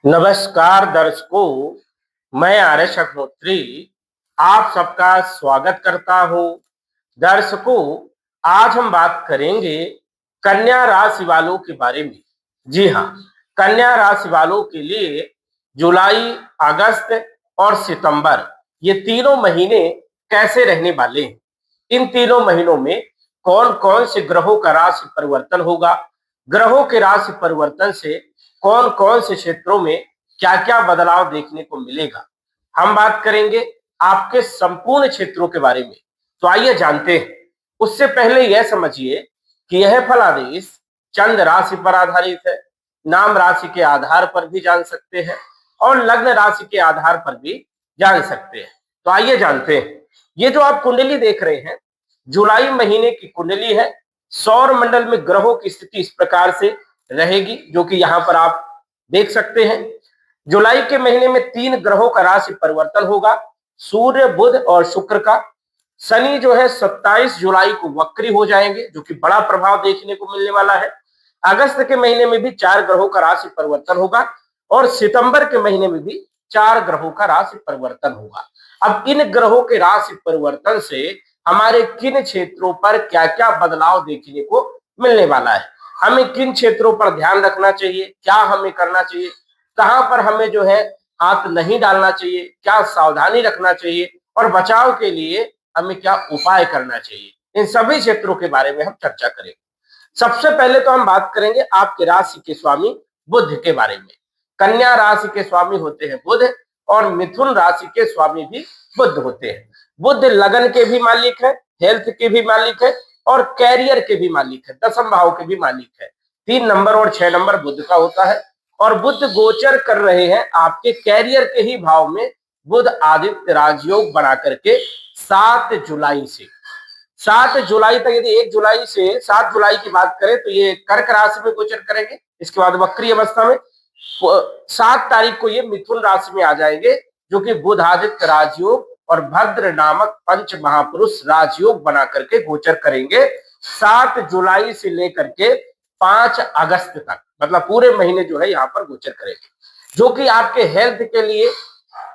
नमस्कार दर्शकों, मैं आर्यश अग्निहोत्री आप सबका स्वागत करता हूं। दर्शकों, आज हम बात करेंगे कन्या राशि वालों के बारे में। जी हाँ, कन्या राशि वालों के लिए जुलाई, अगस्त और सितंबर ये तीनों महीने कैसे रहने वाले हैं। इन तीनों महीनों में कौन कौन से ग्रहों का राशि परिवर्तन होगा, ग्रहों के राशि परिवर्तन से कौन कौन से क्षेत्रों में क्या क्या बदलाव देखने को मिलेगा, हम बात करेंगे आपके संपूर्ण क्षेत्रों के बारे में। तो आइए जानते हैं। उससे पहले यह समझिए कि यह फलादेश चंद्र राशि पर आधारित है। नाम राशि के आधार पर भी जान सकते हैं और लग्न राशि के आधार पर भी जान सकते हैं। तो आइए जानते हैं। ये जो आप कुंडली देख रहे हैं, जुलाई महीने की कुंडली है। सौर मंडल में ग्रहों की स्थिति इस प्रकार से रहेगी, जो कि यहाँ पर आप देख सकते हैं। जुलाई के महीने में 3 ग्रहों का राशि परिवर्तन होगा, सूर्य, बुध और शुक्र का। शनि जो है 27 जुलाई को वक्री हो जाएंगे, जो कि बड़ा प्रभाव देखने को मिलने वाला है। अगस्त के महीने में भी 4 ग्रहों का राशि परिवर्तन होगा और सितंबर के महीने में भी 4 ग्रहों का राशि परिवर्तन होगा। अब इन ग्रहों के राशि परिवर्तन से हमारे किन क्षेत्रों पर क्या क्या बदलाव देखने को मिलने वाला है, हमें किन क्षेत्रों पर ध्यान रखना चाहिए, क्या हमें करना चाहिए, कहां पर हमें जो है हाथ नहीं डालना चाहिए, क्या सावधानी रखना चाहिए और बचाव के लिए हमें क्या उपाय करना चाहिए, इन सभी क्षेत्रों के बारे में हम चर्चा करेंगे। सबसे पहले तो हम बात करेंगे आपके राशि के स्वामी बुध के बारे में। कन्या राशि के स्वामी होते हैं बुध और मिथुन राशि के स्वामी भी बुध होते हैं। बुध लगन के भी मालिक है, हेल्थ के भी मालिक है और कैरियर के भी मालिक है, दसम भाव के भी मालिक है। 3 नंबर और 6 नंबर बुध का होता है और बुध गोचर कर रहे हैं आपके कैरियर के ही भाव में। बुध आदित्य राजयोग बना करके 7 जुलाई से 7 जुलाई तक, यदि 1 जुलाई से 7 जुलाई की बात करें तो ये कर्क राशि में गोचर करेंगे। इसके बाद वक्री अवस्था में 7 तारीख को ये मिथुन राशि में आ जाएंगे, जो कि बुध आदित्य राजयोग और भद्र नामक पंच महापुरुष राजयोग बना करके गोचर करेंगे 7 जुलाई से लेकर के 5 अगस्त तक, मतलब पूरे महीने जो है यहाँ पर गोचर करेंगे, जो कि आपके हेल्थ के लिए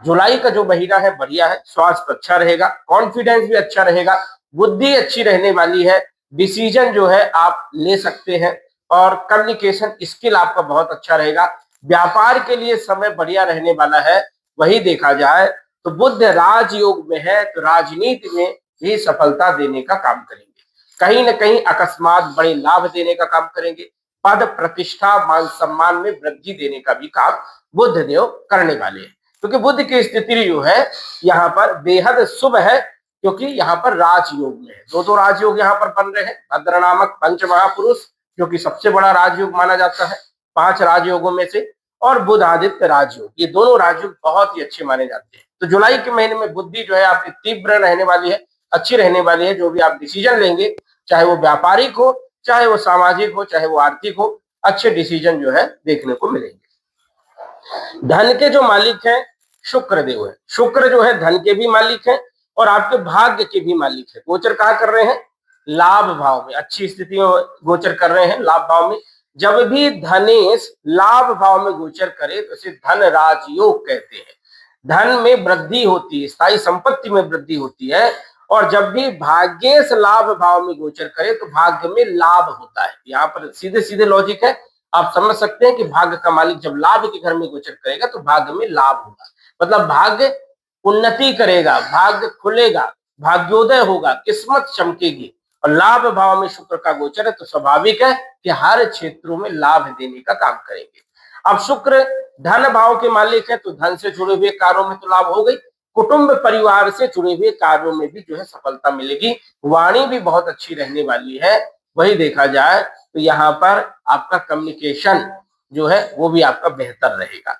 जुलाई का जो महीना है बढ़िया है। स्वास्थ्य अच्छा रहेगा, कॉन्फिडेंस भी अच्छा रहेगा, बुद्धि अच्छी रहने वाली है, डिसीजन जो है आप ले सकते हैं और कम्युनिकेशन स्किल आपका बहुत अच्छा रहेगा। व्यापार के लिए समय बढ़िया रहने वाला है। वही देखा जाए तो बुध राजयोग में है तो राजनीति में भी सफलता देने का काम करेंगे, कहीं ना कहीं अकस्मात बड़े लाभ देने का काम करेंगे, पद प्रतिष्ठा मान सम्मान में वृद्धि देने का भी काम बुध देव करने वाले हैं। क्योंकि बुध की स्थिति जो है यहाँ पर बेहद शुभ है, क्योंकि यहाँ पर राजयोग में है। 2 राजयोग यहाँ पर बन रहे हैं। भद्र नामक पंच महापुरुष, जो कि सबसे बड़ा राजयोग माना जाता है 5 राजयोगों में से, और बुध आदित्य राजयोग, ये दोनों राजयोग बहुत ही अच्छे माने जाते हैं। तो जुलाई के महीने में बुद्धि जो है आपकी तीव्र रहने वाली है, अच्छी रहने वाली है। जो भी आप डिसीजन लेंगे, चाहे वो व्यापारिक हो, चाहे वो सामाजिक हो, चाहे वो आर्थिक हो, अच्छे डिसीजन जो है देखने को मिलेंगे। धन के जो मालिक हैं शुक्र देव है। शुक्र जो है धन के भी मालिक हैं और आपके भाग्य के भी मालिक है। गोचर कहाँ कर रहे हैं? लाभ भाव में, अच्छी स्थिति में गोचर कर रहे हैं, लाभ भाव में। जब भी धनेश लाभ भाव में गोचर करे तो इसे धन राजयोग कहते हैं। धन में वृद्धि होती है, स्थायी संपत्ति में वृद्धि होती है। और जब भी भाग्येश लाभ भाव में गोचर करे तो भाग्य में लाभ होता है। यहाँ पर सीधे सीधे लॉजिक है, आप समझ सकते हैं कि भाग्य का मालिक जब लाभ के घर में गोचर करेगा तो भाग्य में लाभ होगा, मतलब भाग्य उन्नति करेगा, भाग्य खुलेगा, भाग्योदय होगा, किस्मत चमकेगी। और लाभ भाव में शुक्र का गोचर है तो स्वाभाविक है कि हर क्षेत्रों में लाभ देने का काम करेंगे। अब शुक्र धन भाव के मालिक है तो धन से जुड़े हुए कार्यों में तो लाभ हो गई, कुटुंब परिवार से जुड़े हुए कार्यों में भी जो है सफलता मिलेगी। वाणी भी बहुत अच्छी रहने वाली है। वही देखा जाए तो यहाँ पर आपका कम्युनिकेशन जो है वो भी आपका बेहतर रहेगा।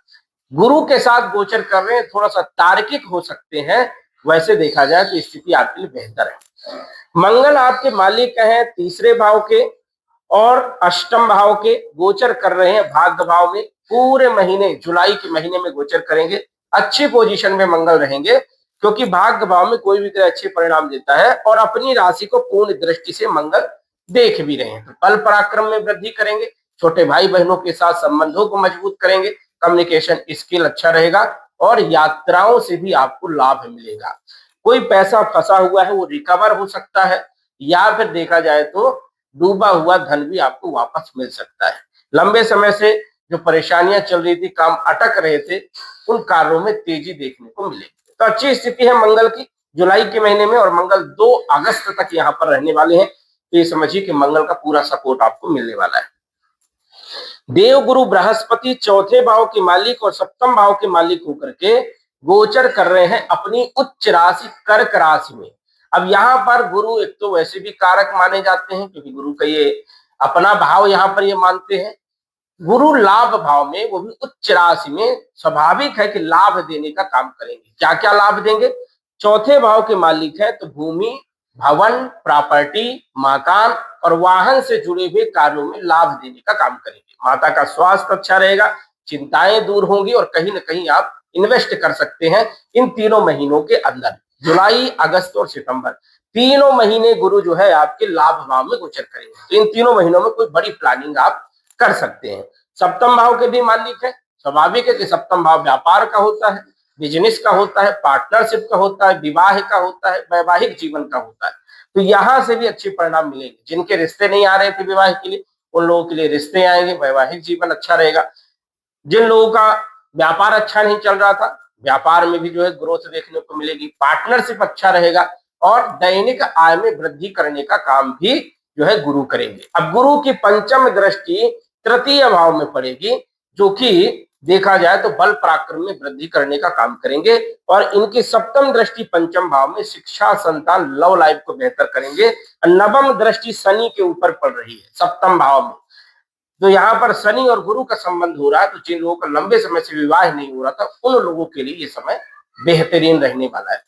गुरु के साथ गोचर कर रहे हैं, थोड़ा सा तार्किक हो सकते हैं, वैसे देखा जाए तो स्थिति आपके लिए बेहतर है। मंगल आपके मालिक हैं 3रे भाव के और अष्टम भाव के, गोचर कर रहे हैं भाग्य भाव में। पूरे महीने जुलाई के महीने में गोचर करेंगे, अच्छी पोजीशन में मंगल रहेंगे, क्योंकि भाग्य भाव में कोई भी ग्रह अच्छे परिणाम देता है और अपनी राशि को पूर्ण दृष्टि से मंगल देख भी रहे हैं। तो बल पराक्रम में वृद्धि करेंगे, छोटे भाई बहनों के साथ संबंधों को मजबूत करेंगे, कम्युनिकेशन स्किल अच्छा रहेगा और यात्राओं से भी आपको लाभ मिलेगा। कोई पैसा फंसा हुआ है वो रिकवर हो सकता है, या फिर देखा जाए तो डूबा हुआ धन भी आपको वापस मिल सकता है। लंबे समय से जो परेशानियां चल रही थी, काम अटक रहे थे, उन कार्यों में तेजी देखने को मिलेगी। तो अच्छी स्थिति है मंगल की जुलाई के महीने में, और मंगल 2 अगस्त तक यहाँ पर रहने वाले हैं। तो ये समझिए कि मंगल का पूरा सपोर्ट आपको मिलने वाला है। देव गुरु बृहस्पति चौथे भाव के मालिक और सप्तम भाव के मालिक होकर के गोचर कर रहे हैं अपनी उच्च राशि कर्क राशि में। अब यहाँ पर गुरु एक तो वैसे भी कारक माने जाते हैं, क्योंकि गुरु का ये अपना भाव यहाँ पर ये मानते हैं। गुरु लाभ भाव में, वो भी उच्च राशि में, स्वाभाविक है कि लाभ देने का काम करेंगे। क्या क्या लाभ देंगे? चौथे भाव के मालिक है तो भूमि, भवन, प्रॉपर्टी, मकान और वाहन से जुड़े हुए कार्यों में लाभ देने का काम करेंगे। माता का स्वास्थ्य अच्छा रहेगा, चिंताएं दूर होंगी और कहीं ना कहीं आप इन्वेस्ट कर सकते हैं इन तीनों महीनों के अंदर। जुलाई, अगस्त और सितंबर, तीनों महीने गुरु जो है आपके लाभ भाव में गोचर करेंगे। तो इन तीनों महीनों में कोई बड़ी प्लानिंग आप कर सकते हैं। सप्तम भाव के भी मालिक है, स्वाभाविक है कि सप्तम भाव व्यापार का होता है, बिजनेस का होता है, पार्टनरशिप का होता है, विवाह का होता है, वैवाहिक जीवन का होता है। तो यहां से भी अच्छे परिणाम मिलेंगे। जिनके रिश्ते नहीं आ रहे थे विवाह के लिए, उन लोगों के लिए रिश्ते आएंगे, वैवाहिक जीवन अच्छा रहेगा। जिन लोगों का व्यापार अच्छा नहीं चल रहा था, व्यापार में भी जो है ग्रोथ देखने को मिलेगी, पार्टनरशिप अच्छा रहेगा और दैनिक आय में वृद्धि करने का काम भी जो है गुरु करेंगे। अब गुरु की पंचम दृष्टि तृतीय भाव में पड़ेगी, जो कि देखा जाए तो बल पराक्रम में वृद्धि करने का काम करेंगे, और इनकी सप्तम दृष्टि पंचम भाव में शिक्षा, संतान, लव लाइफ को बेहतर करेंगे। नवम दृष्टि शनि के ऊपर पड़ रही है सप्तम भाव में, तो यहाँ पर शनि और गुरु का संबंध हो रहा है। तो जिन लोगों का लंबे समय से विवाह नहीं हो रहा था, उन लोगों के लिए ये समय बेहतरीन रहने वाला है।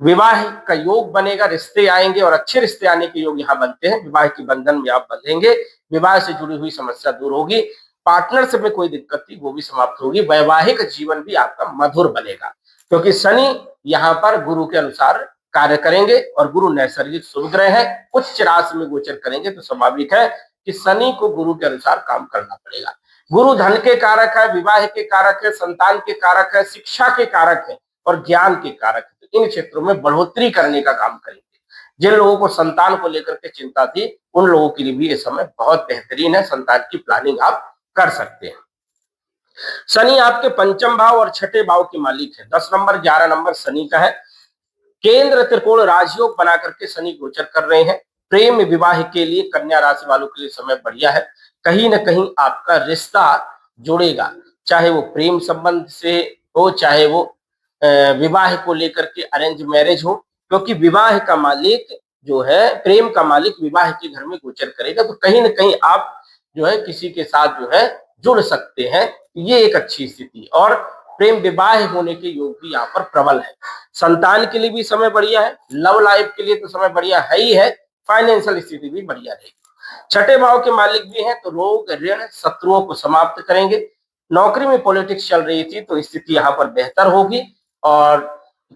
विवाह का योग बनेगा, रिश्ते आएंगे और अच्छे रिश्ते आने के योग यहाँ बनते हैं। विवाह के बंधन में आप बंधेंगे, विवाह से जुड़ी हुई समस्या दूर होगी, पार्टनरशिप में कोई दिक्कत थी वो भी समाप्त होगी, वैवाहिक जीवन भी आपका मधुर बनेगा, क्योंकि शनि यहाँ पर गुरु के अनुसार कार्य करेंगे और गुरु नैसर्गिक शुभ ग्रह है, उच्च राशि में गोचर करेंगे। तो स्वाभाविक है कि शनि को गुरु के अनुसार काम करना पड़ेगा। गुरु धन के कारक है, विवाह के कारक है, संतान के कारक है, शिक्षा के कारक है और ज्ञान के कारक है। तो इन क्षेत्रों में बढ़ोतरी करने का काम करेंगे। जिन लोगों को संतान को लेकर के चिंता थी, उन लोगों के लिए भी ये समय बहुत बेहतरीन है, संतान की प्लानिंग आप कर सकते हैं। शनि आपके पंचम भाव और छठे भाव के मालिक है। 10 नंबर 11 नंबर शनि का है। केंद्र त्रिकोण राजयोग बना करके शनि गोचर कर रहे हैं। प्रेम विवाह के लिए कन्या राशि वालों के लिए समय बढ़िया है। कहीं ना कहीं आपका रिश्ता जुड़ेगा, चाहे वो प्रेम संबंध से हो, चाहे वो विवाह को लेकर के अरेंज मैरिज हो, क्योंकि विवाह का मालिक जो है, प्रेम का मालिक विवाह के घर में गोचर करेगा। तो कहीं ना कहीं आप जो है किसी के साथ जो है जुड़ सकते हैं, ये एक अच्छी स्थिति। और प्रेम विवाह होने के योग भी यहाँ पर प्रबल है। संतान के लिए भी समय बढ़िया है, लव लाइफ के लिए तो समय बढ़िया है ही है, फाइनेंशियल स्थिति भी बढ़िया रहेगी। छठे भाव के मालिक भी हैं, तो रोग, ऋण, शत्रुओं को समाप्त करेंगे। नौकरी में पॉलिटिक्स चल रही थी तो स्थिति यहाँ पर बेहतर होगी और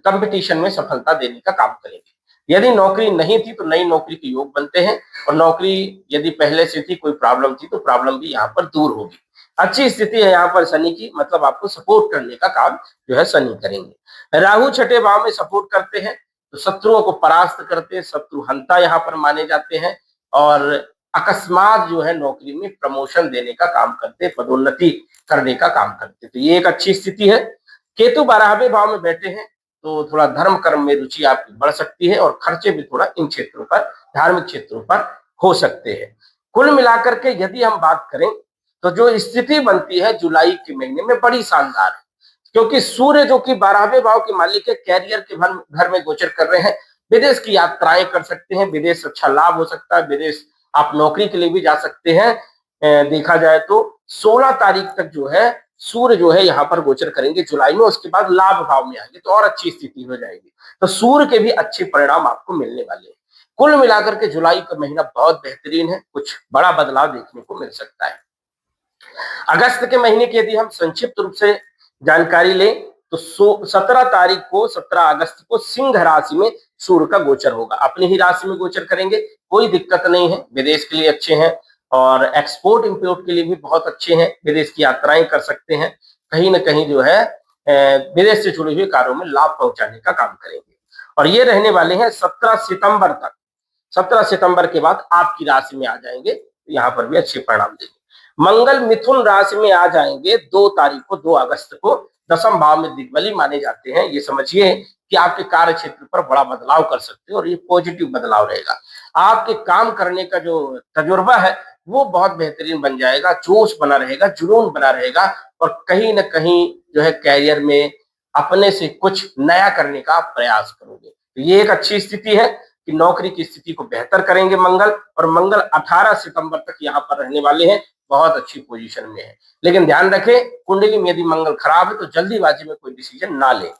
कंपटीशन में सफलता देने का काम करेंगे। यदि नौकरी नहीं थी तो नई नौकरी के योग बनते हैं, और नौकरी यदि पहले से थी, कोई प्रॉब्लम थी, तो प्रॉब्लम भी यहाँ पर दूर होगी। अच्छी स्थिति है यहाँ पर शनि की, मतलब आपको सपोर्ट करने का काम जो है शनि करेंगे। राहु छठे भाव में सपोर्ट करते हैं, तो शत्रुओं को परास्त करते हैं, शत्रुहंता यहाँ पर माने जाते हैं, और अकस्मात जो है नौकरी में प्रमोशन देने का काम करते, पदोन्नति करने का काम करते। तो ये एक अच्छी स्थिति है। केतु 12वें भाव में बैठे हैं, तो थोड़ा धर्म कर्म में रुचि आपकी बढ़ सकती है और खर्चे भी थोड़ा इन क्षेत्रों पर, धार्मिक क्षेत्रों पर हो सकते हैं। कुल मिलाकर के यदि हम बात करें तो जो स्थिति बनती है जुलाई के महीने में बड़ी शानदार है, क्योंकि सूर्य जो कि 12वें भाव के मालिक है, कैरियर के घर में गोचर कर रहे हैं। विदेश की यात्राएं कर सकते हैं, विदेश अच्छा लाभ हो सकता है, विदेश आप नौकरी के लिए भी जा सकते हैं। देखा जाए तो 16 तारीख तक जो है सूर्य जो है यहाँ पर गोचर करेंगे जुलाई में, उसके बाद लाभ भाव में आएंगे तो और अच्छी स्थिति हो जाएगी। तो सूर्य के भी अच्छे परिणाम आपको मिलने वाले हैं। कुल मिलाकर के जुलाई का महीना बहुत बेहतरीन है, कुछ बड़ा बदलाव देखने को मिल सकता है। अगस्त के महीने की यदि हम संक्षिप्त रूप से जानकारी लें तो 17 तारीख को, 17 अगस्त को सिंह राशि में सूर्य का गोचर होगा। अपनी ही राशि में गोचर करेंगे, कोई दिक्कत नहीं है, विदेश के लिए अच्छे हैं और एक्सपोर्ट इंपोर्ट के लिए भी बहुत अच्छे हैं, विदेश की यात्राएं कर सकते हैं, कहीं ना कहीं जो है विदेश से जुड़े हुए कार्यों में लाभ पहुंचाने का काम करेंगे। और ये रहने वाले हैं 17 सितंबर तक। 17 सितंबर के बाद आपकी राशि में आ जाएंगे, तो यहाँ पर भी अच्छे परिणाम देंगे। मंगल मिथुन राशि में आ जाएंगे 2 तारीख को, 2 अगस्त को। दसम भाव में दिग्बली माने जाते हैं। ये समझिए कि आपके कार्य क्षेत्र पर बड़ा बदलाव कर सकते हैं और ये पॉजिटिव बदलाव रहेगा। आपके काम करने का जो तजुर्बा है वो बहुत बेहतरीन बन जाएगा, जोश बना रहेगा, जुनून बना रहेगा और कहीं ना कहीं जो है कैरियर में अपने से कुछ नया करने का प्रयास करोगे। तो ये एक अच्छी स्थिति है कि नौकरी की स्थिति को बेहतर करेंगे मंगल। और मंगल 18 सितंबर तक यहाँ पर रहने वाले हैं, बहुत अच्छी पोजीशन में है। लेकिन ध्यान रखें, कुंडली में यदि मंगल खराब है तो जल्दीबाजी में कोई डिसीजन ना ले।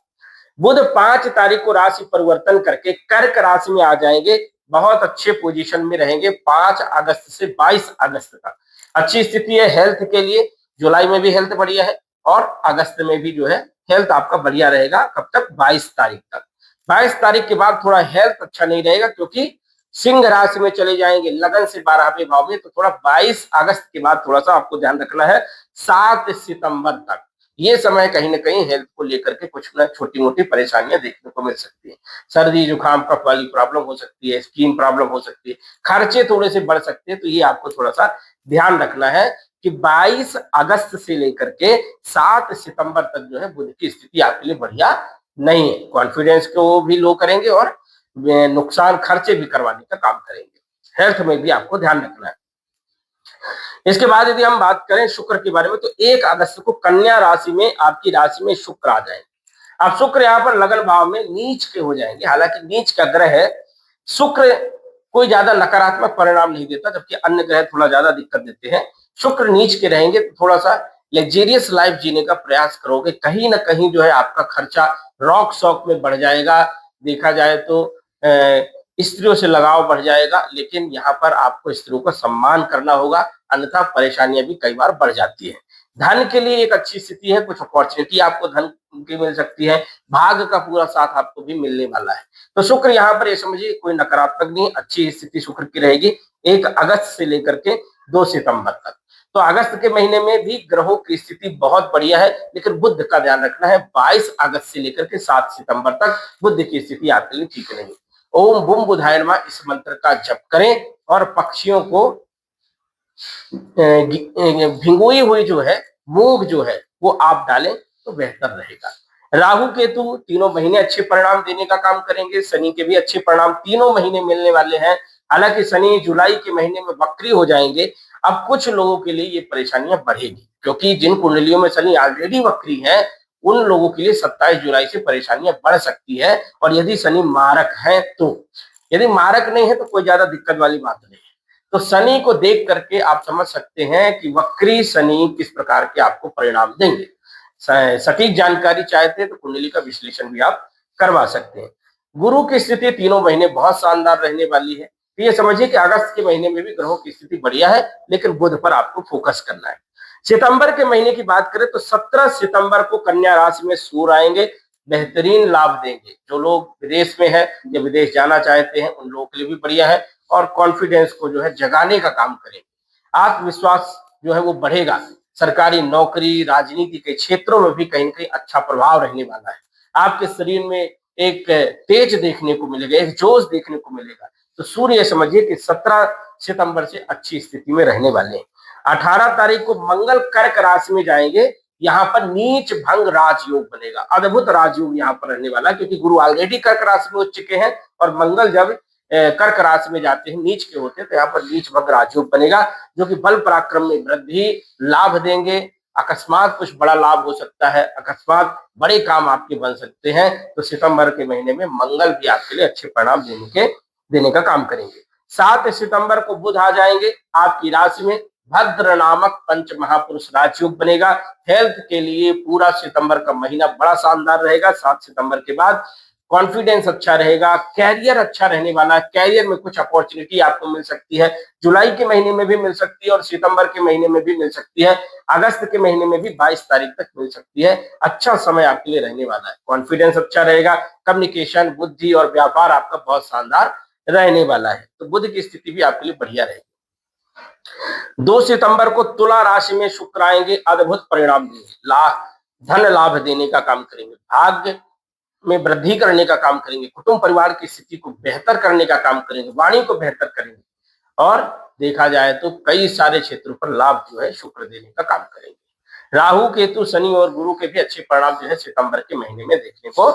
बुध 5 तारीख को राशि परिवर्तन करके कर्क राशि में आ जाएंगे, बहुत अच्छे पोजीशन में रहेंगे 5 अगस्त से 22 अगस्त तक। अच्छी स्थिति है हेल्थ के लिए, जुलाई में भी हेल्थ बढ़िया है और अगस्त में भी जो है हेल्थ आपका बढ़िया रहेगा। कब तक? 22 तारीख तक। 22 तारीख के बाद थोड़ा हेल्थ अच्छा नहीं रहेगा क्योंकि सिंह राशि में चले जाएंगे लगन से 12वें भाव में, तो थोड़ा 22 अगस्त के बाद थोड़ा सा आपको ध्यान रखना है। 7 सितंबर तक ये समय कहीं ना कहीं हेल्थ को लेकर के कुछ ना छोटी मोटी परेशानियां देखने को मिल सकती है। सर्दी जुकाम कफ वाली प्रॉब्लम हो सकती है, स्किन प्रॉब्लम हो सकती है, खर्चे थोड़े से बढ़ सकते हैं। तो ये आपको थोड़ा सा ध्यान रखना है कि 22 अगस्त से लेकर के 7 सितंबर तक जो है बुध की स्थिति आपके लिए बढ़िया नहीं है। कॉन्फिडेंस को भी लो करेंगे और नुकसान खर्चे भी करवाने का काम करेंगे। हेल्थ में भी आपको ध्यान रखना है। इसके बाद यदि हम बात करें शुक्र के बारे में, तो 1 अगस्त को कन्या राशि में, आपकी राशि में शुक्र आ जाएंगे। अब शुक्र यहाँ पर लगन भाव में नीच के हो जाएंगे। हालांकि नीच का ग्रह है, शुक्र कोई ज्यादा नकारात्मक परिणाम नहीं देता, जबकि अन्य ग्रह थोड़ा ज्यादा दिक्कत देते हैं। शुक्र नीच के रहेंगे तो थोड़ा सा लग्जेरियस लाइफ जीने का प्रयास करोगे। कहीं ना कहीं जो है आपका खर्चा रॉक शॉक में बढ़ जाएगा। देखा जाए तो स्त्रियों से लगाव बढ़ जाएगा, लेकिन यहाँ पर आपको स्त्रियों का सम्मान करना होगा, अन्यथा परेशानियां भी कई बार बढ़ जाती है। धन के लिए एक अच्छी स्थिति है, कुछ अपॉर्चुनिटी आपको धन की मिल सकती है, भाग्य का पूरा साथ आपको भी मिलने वाला है। तो शुक्र यहाँ पर ये समझिए कोई नकारात्मक नहीं, अच्छी स्थिति शुक्र की रहेगी 1 अगस्त से लेकर के 2 सितंबर तक। तो अगस्त के महीने में भी ग्रहों की स्थिति बहुत बढ़िया है, लेकिन बुध का ध्यान रखना है। 22 अगस्त से लेकर के 7 सितंबर तक बुध की स्थिति आपके लिए ठीक नहीं। ओम बुम बुधाय नमः इस मंत्र का जप करें और पक्षियों को भिंगोई हुई जो है मूंग जो है वो आप डालें तो बेहतर रहेगा। राहु केतु तीनों महीने अच्छे परिणाम देने का काम करेंगे। शनि के भी अच्छे परिणाम तीनों महीने मिलने वाले हैं। हालांकि शनि जुलाई के महीने में वक्री हो जाएंगे। अब कुछ लोगों के लिए ये परेशानियां बढ़ेगी, क्योंकि जिन कुंडलियों में शनि ऑलरेडी वक्री है उन लोगों के लिए 27 जुलाई से परेशानियां बढ़ सकती है। और यदि शनि मारक है तो, यदि मारक नहीं है तो कोई ज्यादा दिक्कत वाली बात नहीं है। तो शनि को देख करके आप समझ सकते हैं कि वक्री शनि किस प्रकार के आपको परिणाम देंगे। सटीक जानकारी चाहते हैं तो कुंडली का विश्लेषण भी आप करवा सकते हैं। गुरु की स्थिति तीनों महीने बहुत शानदार रहने वाली है। तो ये समझिए कि अगस्त के महीने में भी ग्रहों की स्थिति बढ़िया है, लेकिन बुध पर आपको फोकस करना है। सितंबर के महीने की बात करें तो 17 सितंबर को कन्या राशि में सूर्य आएंगे, बेहतरीन लाभ देंगे। जो लोग विदेश में है या विदेश जाना चाहते हैं उन लोगों के लिए भी बढ़िया है और कॉन्फिडेंस को जो है जगाने का काम करेंगे। आत्मविश्वास जो है वो बढ़ेगा। सरकारी नौकरी, राजनीति के क्षेत्रों में भी कहीं ना कहीं अच्छा प्रभाव रहने वाला है। आपके शरीर में एक तेज देखने को मिलेगा, एक जोश देखने को मिलेगा। तो सूर्य समझिए कि 17 सितंबर से अच्छी स्थिति में रहने वाले हैं। 18 तारीख को मंगल कर्क राशि में जाएंगे, यहाँ पर नीच भंग राजयोग बनेगा। अद्भुत राजयोग यहाँ पर रहने वाला है, क्योंकि गुरु ऑलरेडी कर्क राशि में हो चुके हैं और मंगल जब कर्क राशि में जाते हैं, नीच के होते हैं, तो यहाँ पर नीच भंग राजयोग बनेगा, जो कि बल पराक्रम में वृद्धि, लाभ देंगे। अकस्मात कुछ बड़ा लाभ हो सकता है, अकस्मात बड़े काम आपके बन सकते हैं। तो सितंबर के महीने में मंगल भी आपके लिए अच्छे परिणाम देने का काम करेंगे। 7 सितंबर को बुध आ जाएंगे आपकी राशि में, भद्र नामक पंच महापुरुष राजयोग बनेगा। हेल्थ के लिए पूरा सितंबर का महीना बड़ा शानदार रहेगा। 7 सितंबर के बाद कॉन्फिडेंस अच्छा रहेगा, कैरियर अच्छा रहने वाला है, कैरियर में कुछ अपॉर्चुनिटी आपको मिल सकती है। जुलाई के महीने में भी मिल सकती है और सितंबर के महीने में भी मिल सकती है। अगस्त के महीने में भी 22 तारीख तक मिल सकती है। अच्छा समय आपके लिए रहने वाला है। कॉन्फिडेंस अच्छा रहेगा, कम्युनिकेशन, बुद्धि और व्यापार आपका बहुत शानदार रहने वाला है। तो बुध की स्थिति भी आपके लिए बढ़िया रहेगी। 2 सितंबर को तुला राशि में शुक्र आएंगे, अद्भुत परिणाम देंगे, धन लाभ देने का काम करेंगे, भाग्य में वृद्धि करने का काम करेंगे, कुटुंब परिवार की स्थिति को बेहतर करने का काम करेंगे, वाणी को बेहतर करेंगे और देखा जाए तो कई सारे क्षेत्रों पर लाभ जो है शुक्र देने का काम करेंगे। राहु केतु शनि और गुरु के भी अच्छे परिणाम जो है सितंबर के महीने में देखने को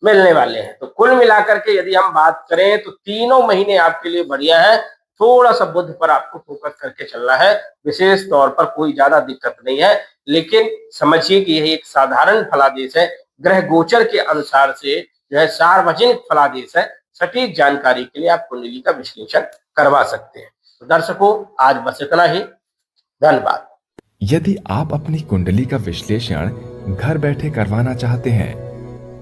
मिलने वाले हैं। तो कुल मिलाकर के यदि हम बात करें तो तीनों महीने आपके लिए बढ़िया है। थोड़ा सा बुध पर आपको फोकस करके चलना है, विशेष तौर पर कोई ज्यादा दिक्कत नहीं है, लेकिन समझिए कि यह एक साधारण फलादेश है, ग्रह गोचर के अनुसार से जो है सार्वजनिक फलादेश है। सटीक जानकारी के लिए आप कुंडली का विश्लेषण करवा सकते हैं। तो दर्शकों, आज बस इतना ही। धन्यवाद। यदि आप अपनी कुंडली का विश्लेषण घर बैठे करवाना चाहते हैं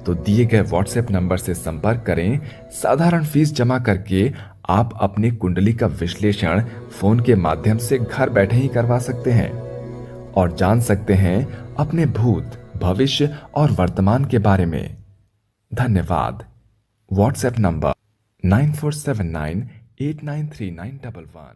तो दिए गए व्हाट्सएप नंबर से संपर्क करें। साधारण फीस जमा करके आप अपनी कुंडली का विश्लेषण फोन के माध्यम से घर बैठे ही करवा सकते हैं और जान सकते हैं अपने भूत, भविष्य और वर्तमान के बारे में। धन्यवाद। WhatsApp number 9479893911।